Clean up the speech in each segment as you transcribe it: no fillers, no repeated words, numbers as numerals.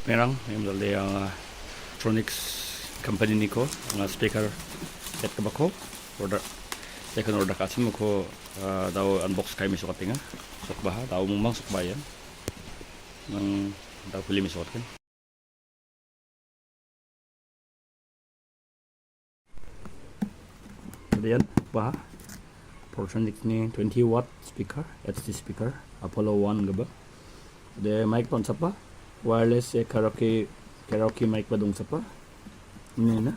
Mairong yang dari Portronics company ni ko ang speaker set ka ba ko order second order ka mo ko daw unbox kay mi sukat nga sok ba daw mumang sok bayan ng daw pili mi sukat kan diyan ba Portronics ni 20 watt speaker HD speaker Apollo 1 ga ba de mic ton sa pa wireless karaoke mic ba dong sa pa ini na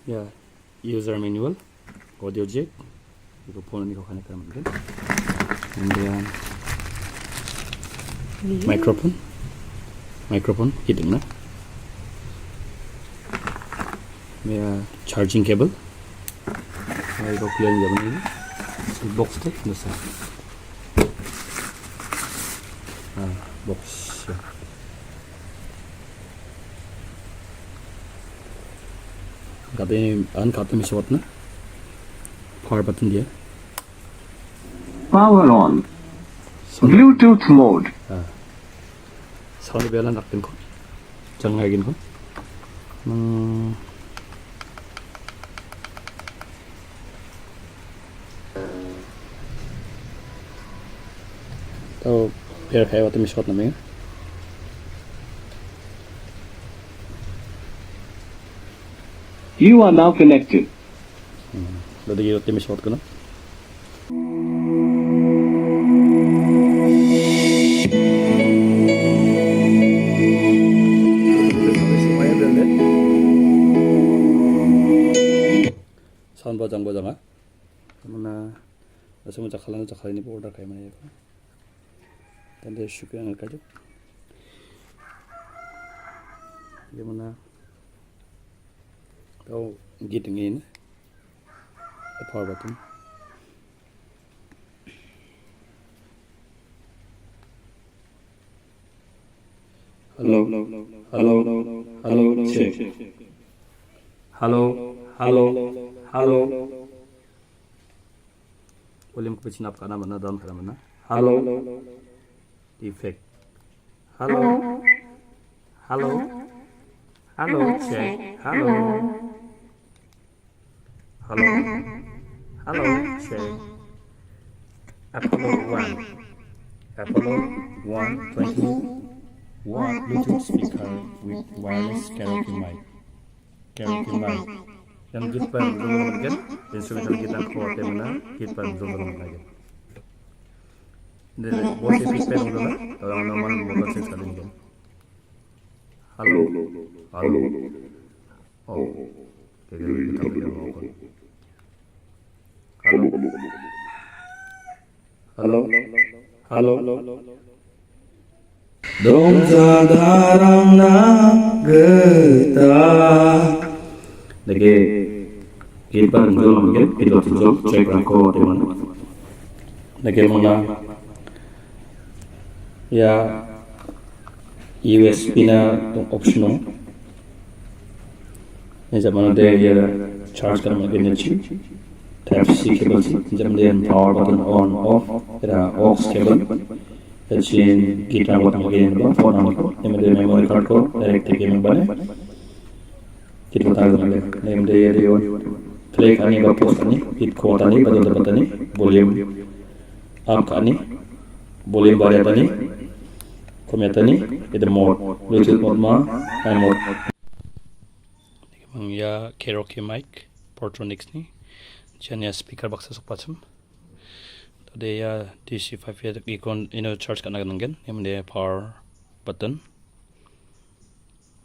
ya user manual audio jack itu phone ni ko connect kar mungkin kemudian microphone hidung na ya charging cable 이거 그냥 여기 box tag nasa box katanya misal na power button dia power on Bluetooth mode sound bella naktin ko jangan lagi ko tahu biar kayak waktu misal namanya you are now connected dari waktu misal ko na sound bajang ah mana langsung cakalan ini order kayak mana ya tanda syukur yang kajuk gimana tahu gitungin power button halo check halo volume ko pinap kana mana down kana mana halo effect halo check halo check Apollo 1 20 watt Bluetooth speaker with wireless karaoke mic yang kita belum kan instrumental kita kuat mana kita belum lagi dari voice effect dulu lah orang normal motor set kali ini halo oh kayak kita bilang halo dong sadarang na geta lagi kita belum mungkin kita tutup cek rangko teman lagi mana ya USB na optional ini zaman ada ya charge kan mungkin ni Type C cable zaman dia power button on off ada aux cable jadi kita buat mungkin phone angko ini dia memory card ko direct game bane kita tahu name dia play kani ba post kani hit ko tani badal batani volume up kani volume bare tani kometani itu mode Bluetooth mode ma high mode mang ya karaoke mic Portronics ni janya speaker box sa pacham tadi ya DC5 ya ikon ino charge kana gangen yang dia power button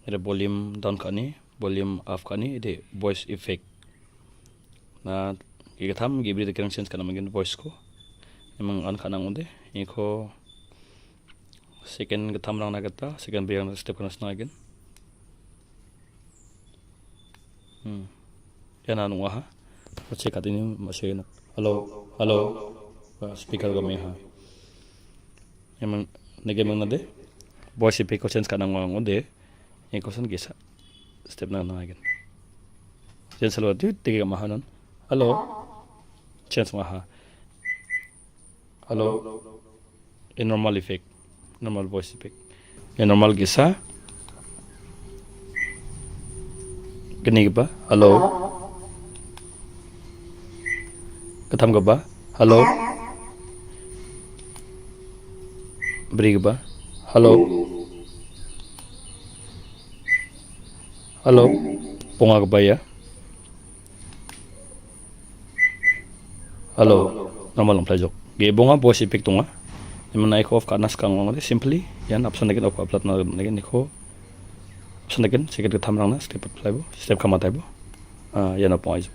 ada volume down kani volume off kani itu voice effect na kita tham gibri the connections kana mungkin voice ko emang an kana ngunde iko second ketam lang nagata second biang step kana snagen yan anu ha check atini masih halo speaker kami ha emang nege nade voice effect ko sense kana ngunde iko san gisa step na nagen jen salwa tu tiga mahanan halo Chance ha. Hello. A normal effect. Normal voice effect. A normal gisa. Gini ba? Hello. Katam ka ba? Hello. Beri ba? Hello. Hello. Punga ka ba ya? Hello. Normal lang plajok. Gibonga voice effect tunga. Naman na off ka nas kang mga simply. Yan option na off upload na nagin ko. Option na sige ka tamrang na step up play bo. Step ka matay bo. Yan na po ay.